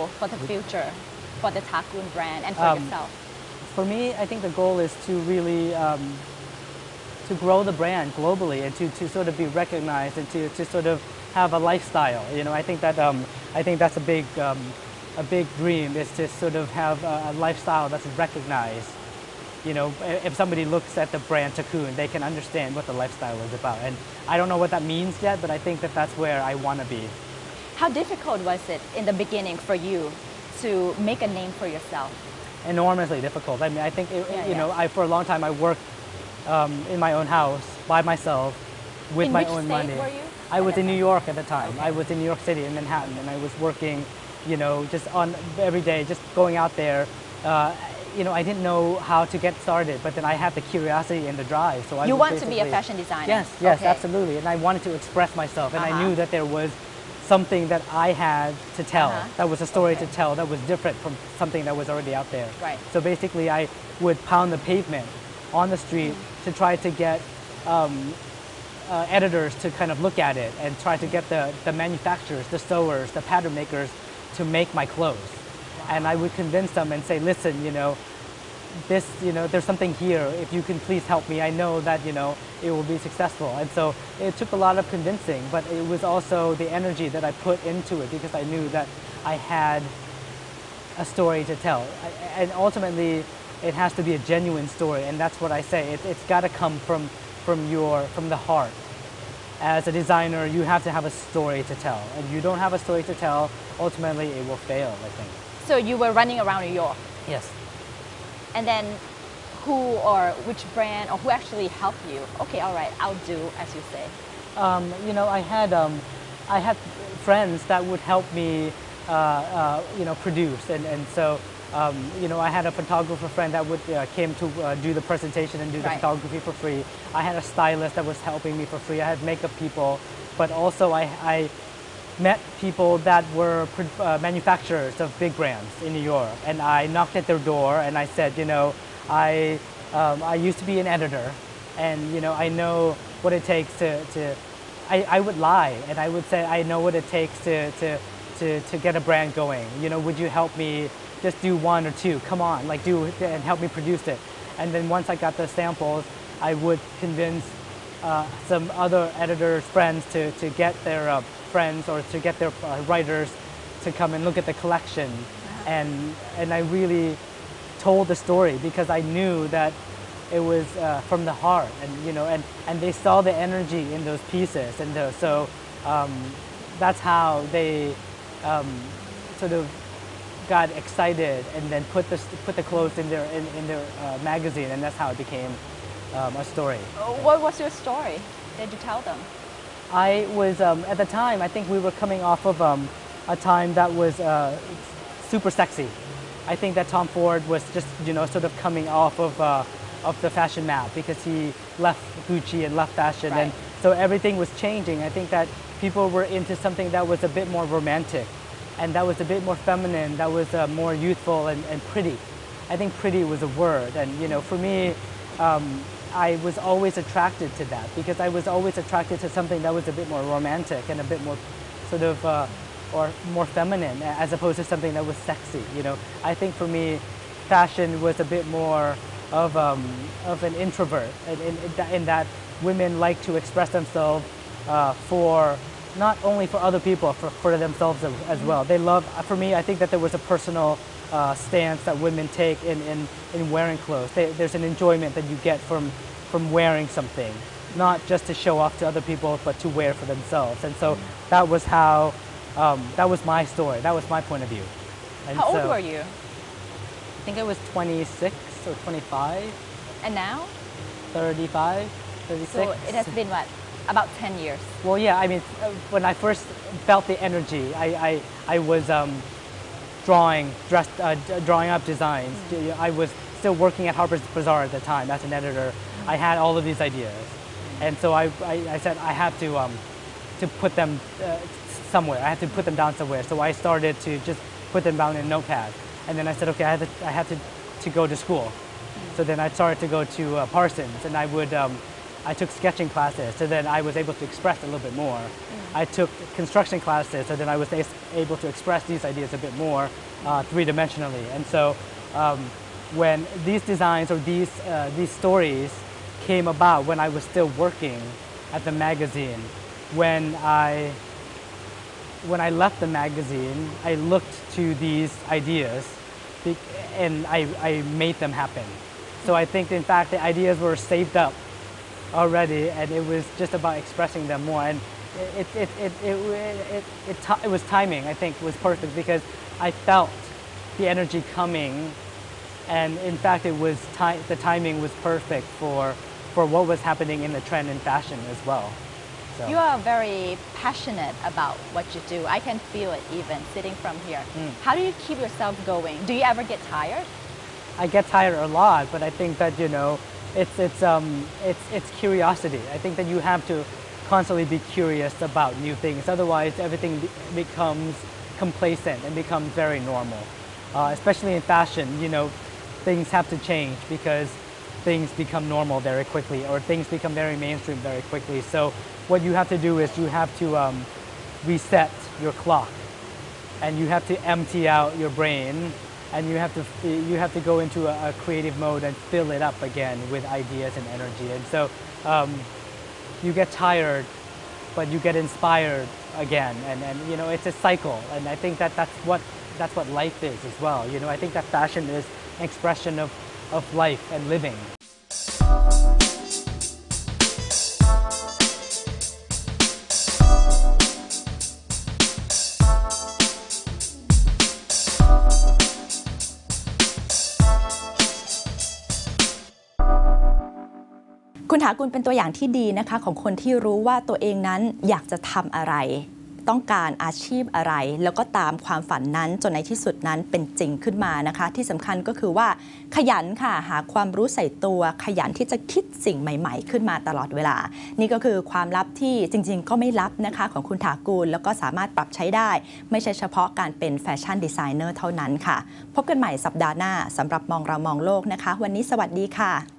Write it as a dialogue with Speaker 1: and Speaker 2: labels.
Speaker 1: goal for the future for the Thakoon brand and for yourself?
Speaker 2: For me, I think the goal is to really to grow the brand globally and to sort of be recognized and to sort of have a lifestyle. You know, I think that's a big dream is to sort of have a lifestyle that's recognized. You know, if somebody looks at the brand Thakoon, they can understand what the lifestyle is about. And I don't know what that means yet, but I think that that's where I want to be.
Speaker 1: How difficult was it in the beginning for you to make a name for yourself?
Speaker 2: Enormously difficult. I mean, I think, for a long time I worked in my own house by myself with my own money.
Speaker 1: In which state were you?
Speaker 2: I was in New York at the time.
Speaker 1: Okay.
Speaker 2: I was in New York City in Manhattan, and I was working, you know, just on every day, just going out there. You know, I didn't know how to get started, but then I had the curiosity and the drive. So I
Speaker 1: you
Speaker 2: was
Speaker 1: want to be a fashion designer?
Speaker 2: Yes,
Speaker 1: okay.
Speaker 2: absolutely. And I wanted to express myself, and I knew that there was something that I had to tell. That was a story to tell that was different from something that was already out there.
Speaker 1: Right.
Speaker 2: So basically, I would pound the pavement on the street to try to get editors to kind of look at it and try to get the manufacturers, the sewers, the pattern makers to make my clothes. And I would convince them and say, listen, you know, this, you know, there's something here. If you can please help me, I know that, you know, it will be successful. And so it took a lot of convincing, but it was also the energy that I put into it because I knew that I had a story to tell. And ultimately, it has to be a genuine story, and that's what I say. It's got to come from the heart. As a designer, you have to have a story to tell. And if you don't have a story to tell, ultimately it will fail, I think.
Speaker 1: So you were running around New York?
Speaker 2: Yes.
Speaker 1: And then who or which brand or who actually helped you? Okay, all right, I'll do as you say.
Speaker 2: You know, I had friends that would help me, you know, produce. And so, you know, I had a photographer friend that would came to do the presentation and do the photography for free. I had a stylist that was helping me for free. I had makeup people, but also I met people that were manufacturers of big brands in New York, and I knocked at their door and I said, you know, I used to be an editor, and you know, I know what it takes I would lie and I would say I know what it takes to get a brand going. You know, would you help me just do one or two? Come on, like do and help me produce it. And then once I got the samples, I would convince some other editors' friends to get their friends or to get their writers to come and look at the collection. And I really told the story because I knew that it was from the heart, and you know, and they saw the energy in those pieces, and so that's how they sort of got excited and then put the clothes in their magazine, and that's how it became a story.
Speaker 1: What was your story? Did you tell them?
Speaker 2: I was at the time, I think we were coming off of a time that was super sexy. I think that Tom Ford was just, you know, sort of coming off of the fashion map because he left Gucci and left fashion, and so everything was changing. I think that people were into something that was a bit more romantic, and that was a bit more feminine, that was more youthful and pretty. I think pretty was a word, and you know, for me, I was always attracted to that because I was always attracted to something that was a bit more romantic and a bit more sort of or more feminine as opposed to something that was sexy. You know, I think for me, fashion was a bit more of an introvert in that women like to express themselves for not only for other people, for themselves as well. They love, for me, I think that there was a personal stance that women take in wearing clothes. There's an enjoyment that you get from wearing something, not just to show off to other people, but to wear for themselves. And so that was how, that was my story. That was my point of view. And
Speaker 1: how old were you?
Speaker 2: I think I was 26 or 25.
Speaker 1: And now?
Speaker 2: 35, 36.
Speaker 1: So it has been what? About 10 years.
Speaker 2: Well, yeah, I mean, when I first felt the energy, I was drawing up designs. I was still working at Harper's Bazaar at the time as an editor. I had all of these ideas, and so I said I have to put them somewhere. I had to put them down somewhere. So I started to just put them down in a notepad, and then I said, okay, I had to go to school. So then I started to go to Parsons, and I would I took sketching classes, so then I was able to express a little bit more. I took construction classes, so then I was able to express these ideas a bit more three-dimensionally. And so when these designs or these stories came about when I was still working at the magazine, when I left the magazine, I looked to these ideas and I made them happen. So I think, in fact, the ideas were saved up already, and it was just about expressing them more. And it was timing. I think was perfect because I felt the energy coming, and in fact, the timing was perfect for what was happening in the trend in fashion as well. So.
Speaker 1: You are very passionate about what you do. I can feel it even sitting from here. How do you keep yourself going? Do you ever get tired?
Speaker 2: I get tired a lot, but I think that it's curiosity. I think that you have to constantly be curious about new things. Otherwise, everything becomes complacent and becomes very normal. Especially in fashion, things have to change because things become normal very quickly, or things become very mainstream very quickly. So what you have to do is you have to reset your clock, and you have to empty out your brain, and you have to go into a creative mode and fill it up again with ideas and energy. And so you get tired, but you get inspired again, and it's a cycle. And I think that's what life is as well. I think that fashion is an expression of life and living.
Speaker 1: คุณถากุลเป็นตัวอย่างที่ดีนะคะของคนที่รู้ว่าตัวเองนั้นอยากจะทำอะไรต้องการอาชีพอะไรแล้วก็ตามความฝันนั้นจนในที่สุดนั้นเป็นจริงขึ้นมานะคะที่สำคัญก็คือว่าขยันค่ะหาความรู้ใส่ตัวขยันที่จะคิดสิ่งใหม่ๆขึ้นมาตลอดเวลานี่ก็คือความลับที่จริงๆก็ไม่ลับนะคะของคุณถากุลแล้วก็สามารถปรับใช้ได้ไม่ใช่เฉพาะการเป็นแฟชั่นดีไซเนอร์เท่านั้นค่ะพบกันใหม่สัปดาห์หน้าสำหรับมองเรามองโลกนะคะวันนี้สวัสดีค่ะ